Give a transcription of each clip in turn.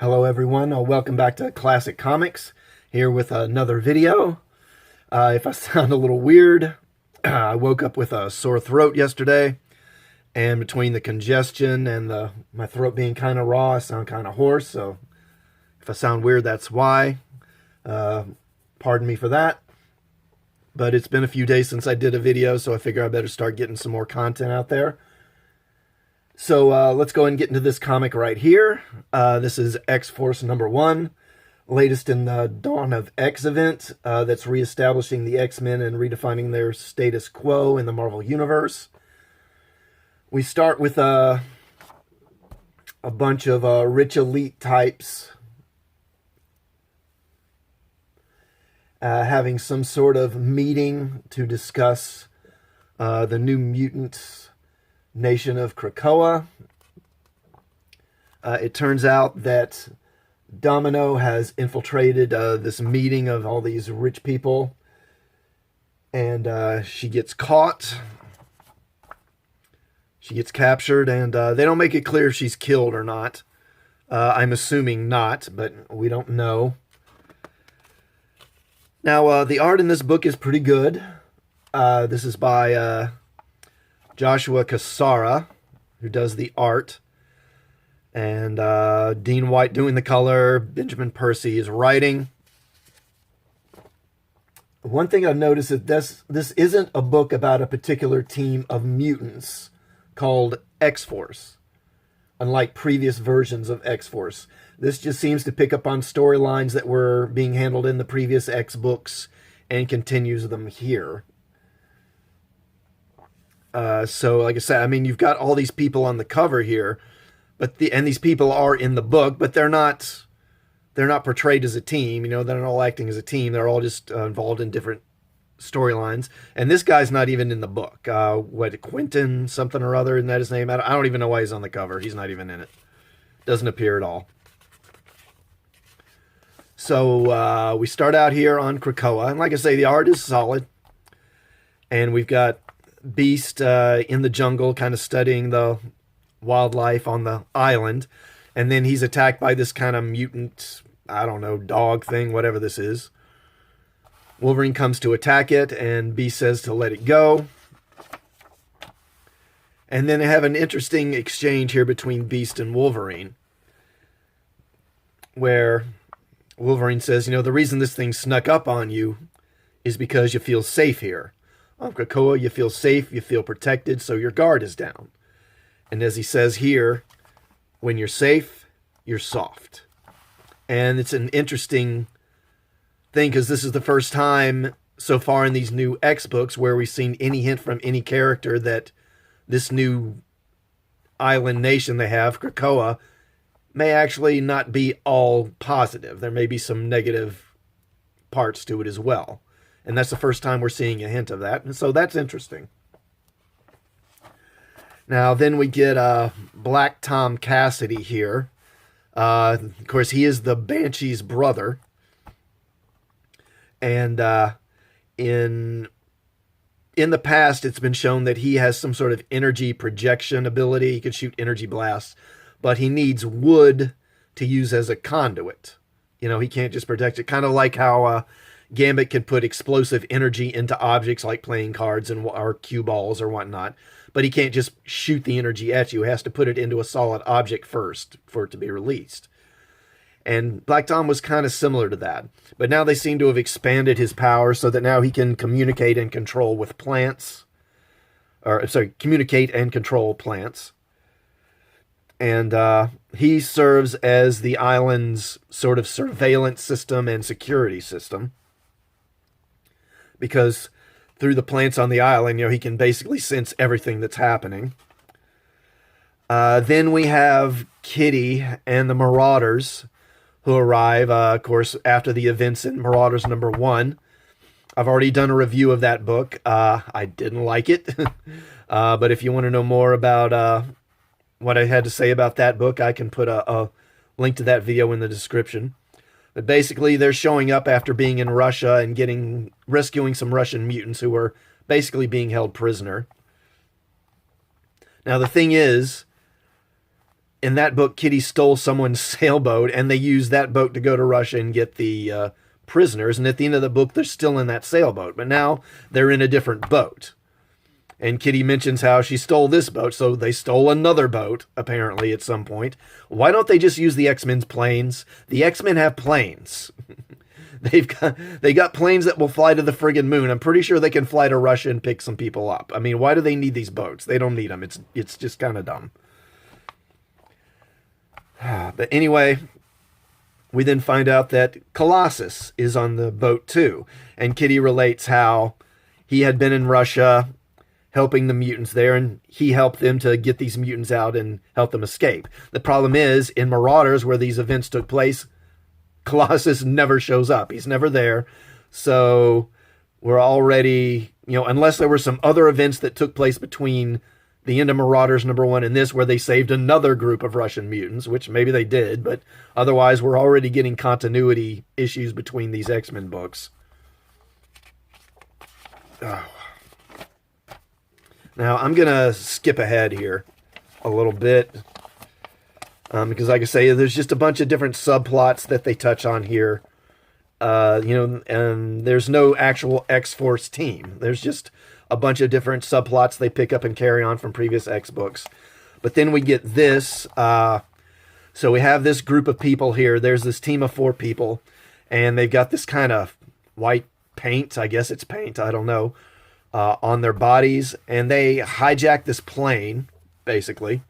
Hello everyone, welcome back to Classic Comics, here with another video. If I sound a little weird, I woke up with a sore throat yesterday, and between the congestion and my throat being kind of raw, I sound kind of hoarse, so if I sound weird, that's why. Pardon me for that. But it's been a few days since I did a video, so I figure I better start getting some more content out there. So let's go ahead and get into this comic right here. This is X-Force #1, latest in the Dawn of X event that's reestablishing the X-Men and redefining their status quo in the Marvel Universe. We start with a bunch of rich elite types having some sort of meeting to discuss the New Mutants nation of Krakoa. It turns out that Domino has infiltrated this meeting of all these rich people, and she gets caught. She gets captured, and they don't make it clear if she's killed or not. I'm assuming not, but we don't know. Now, the art in this book is pretty good. This is by Joshua Cassara, who does the art, and Dean White doing the color. Benjamin Percy is writing. One thing I've noticed is this isn't a book about a particular team of mutants called X-Force, unlike previous versions of X-Force. This just seems to pick up on storylines that were being handled in the previous X books and continues them here. So like I said, I mean, you've got all these people on the cover here, and these people are in the book, but they're not portrayed as a team. You know, they're not all acting as a team. They're all just involved in different storylines. And this guy's not even in the book. Quentin something or other, isn't that his name? I don't even know why he's on the cover. He's not even in it. Doesn't appear at all. So we start out here on Krakoa, and like I say, the art is solid, and we've got Beast in the jungle, kind of studying the wildlife on the island, and then he's attacked by this kind of mutant, I don't know, dog thing, whatever this is. Wolverine comes to attack it, and Beast says to let it go. And then they have an interesting exchange here between Beast and Wolverine, where Wolverine says, you know, the reason this thing snuck up on you is because you feel safe here. On Krakoa, you feel safe, you feel protected, so your guard is down. And as he says here, when you're safe, you're soft. And it's an interesting thing, because this is the first time so far in these new X books where we've seen any hint from any character that this new island nation they have, Krakoa, may actually not be all positive. There may be some negative parts to it as well. And that's the first time we're seeing a hint of that. And so that's interesting. Now, then we get Black Tom Cassidy here. Of course, he is the Banshee's brother. And in the past, it's been shown that he has some sort of energy projection ability. He can shoot energy blasts. But he needs wood to use as a conduit. You know, he can't just protect it. Kind of like how Gambit can put explosive energy into objects like playing cards or cue balls or whatnot. But he can't just shoot the energy at you. He has to put it into a solid object first for it to be released. And Black Tom was kind of similar to that. But now they seem to have expanded his power so that now he can communicate and control with plants. Communicate and control plants. And he serves as the island's sort of surveillance system and security system. Because through the plants on the island, you know, he can basically sense everything that's happening. Then we have Kitty and the Marauders who arrive, of course, after the events in Marauders #1. I've already done a review of that book. I didn't like it. But if you want to know more about what I had to say about that book, I can put a link to that video in the description. But basically, they're showing up after being in Russia and rescuing some Russian mutants who were basically being held prisoner. Now, the thing is, in that book, Kitty stole someone's sailboat, and they used that boat to go to Russia and get the prisoners. And at the end of the book, they're still in that sailboat, but now they're in a different boat. And Kitty mentions how she stole this boat, so they stole another boat, apparently, at some point. Why don't they just use the X-Men's planes? The X-Men have planes. They got planes that will fly to the friggin' moon. I'm pretty sure they can fly to Russia and pick some people up. I mean, why do they need these boats? They don't need them. It's just kind of dumb. But anyway, we then find out that Colossus is on the boat too. And Kitty relates how he had been in Russia helping the mutants there, and he helped them to get these mutants out and help them escape. The problem is, in Marauders, where these events took place, Colossus never shows up. He's never there. So we're already, unless there were some other events that took place between the end of Marauders #1 and this, where they saved another group of Russian mutants, which maybe they did, but otherwise we're already getting continuity issues between these X-Men books. Oh. Now, I'm going to skip ahead here a little bit, because like I say, there's just a bunch of different subplots that they touch on here. And there's no actual X-Force team. There's just a bunch of different subplots they pick up and carry on from previous X books. But then we get this. So we have this group of people here. There's this team of 4 people, and they've got this kind of white paint. I guess it's paint. I don't know. On their bodies, and they hijack this plane, basically,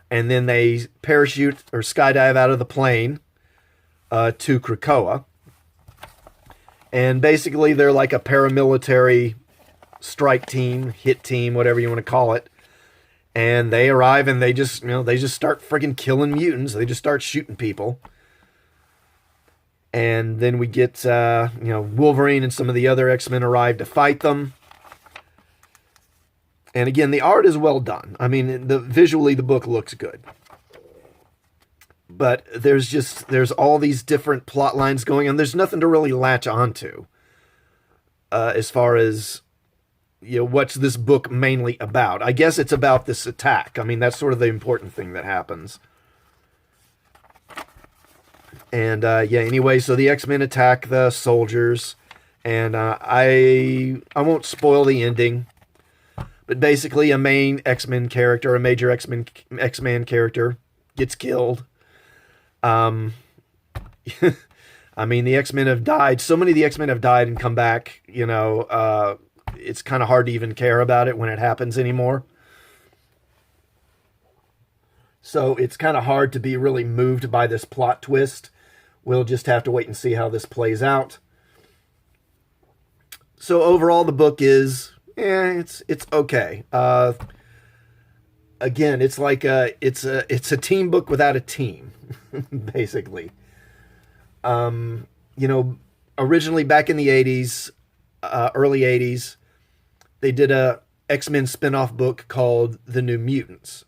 and then they parachute or skydive out of the plane to Krakoa, and basically they're like a paramilitary strike team, hit team, whatever you want to call it, and they arrive and they just start freaking killing mutants. They just start shooting people. And then we get, Wolverine and some of the other X-Men arrive to fight them. And again, the art is well done. I mean, visually, the book looks good. But there's all these different plot lines going on. There's nothing to really latch onto as far as, what's this book mainly about. I guess it's about this attack. I mean, that's sort of the important thing that happens. And, anyway, so the X-Men attack the soldiers. And I won't spoil the ending. But basically, a main X-Men character, a major X-Man character, gets killed. I mean, the X-Men have died. So many of the X-Men have died and come back. It's kind of hard to even care about it when it happens anymore. So it's kind of hard to be really moved by this plot twist. We'll just have to wait and see how this plays out. So overall, the book is... it's okay. Again, it's like it's a team book without a team, basically. Originally back in the 80s, early 80s, they did a X-Men spin-off book called The New Mutants.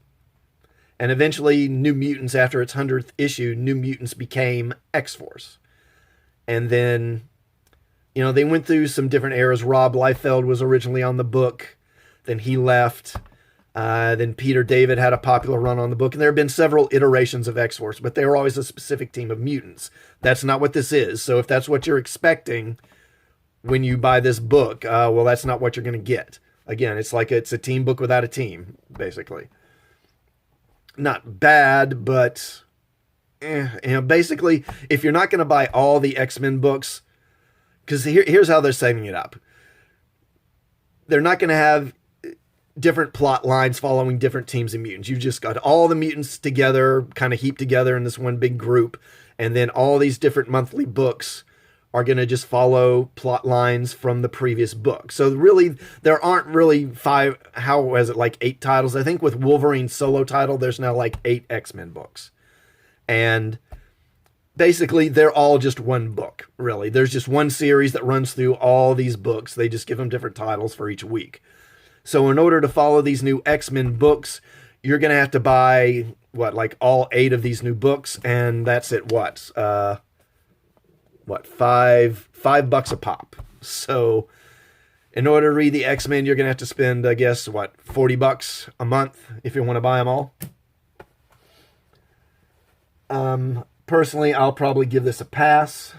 And eventually, New Mutants, after its 100th issue, New Mutants became X-Force. And then... they went through some different eras. Rob Liefeld was originally on the book. Then he left. Then Peter David had a popular run on the book. And there have been several iterations of X-Force, but they were always a specific team of mutants. That's not what this is. So if that's what you're expecting when you buy this book, well, that's not what you're going to get. Again, it's a team book without a team, basically. Not bad, but... basically, if you're not going to buy all the X-Men books... Because here's how they're setting it up. They're not going to have different plot lines following different teams of mutants. You've just got all the mutants together, kind of heaped together in this one big group. And then all these different monthly books are going to just follow plot lines from the previous book. So really, there aren't really 8 titles? I think with Wolverine's solo title, there's now like 8 X-Men books. And... basically, they're all just one book, really. There's just one series that runs through all these books. They just give them different titles for each week. So in order to follow these new X-Men books, you're going to have to buy, all 8 of these new books, and that's at $5 a pop. So in order to read the X-Men, you're going to have to spend, I guess, $40 a month if you want to buy them all. Personally, I'll probably give this a pass.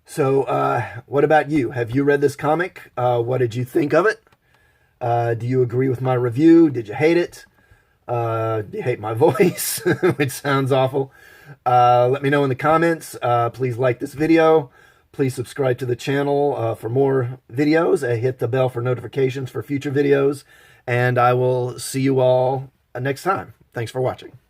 So, what about you? Have you read this comic? What did you think of it? Do you agree with my review? Did you hate it? Do you hate my voice, which sounds awful? Let me know in the comments. Please like this video. Please subscribe to the channel for more videos. Hit the bell for notifications for future videos. And I will see you all next time. Thanks for watching.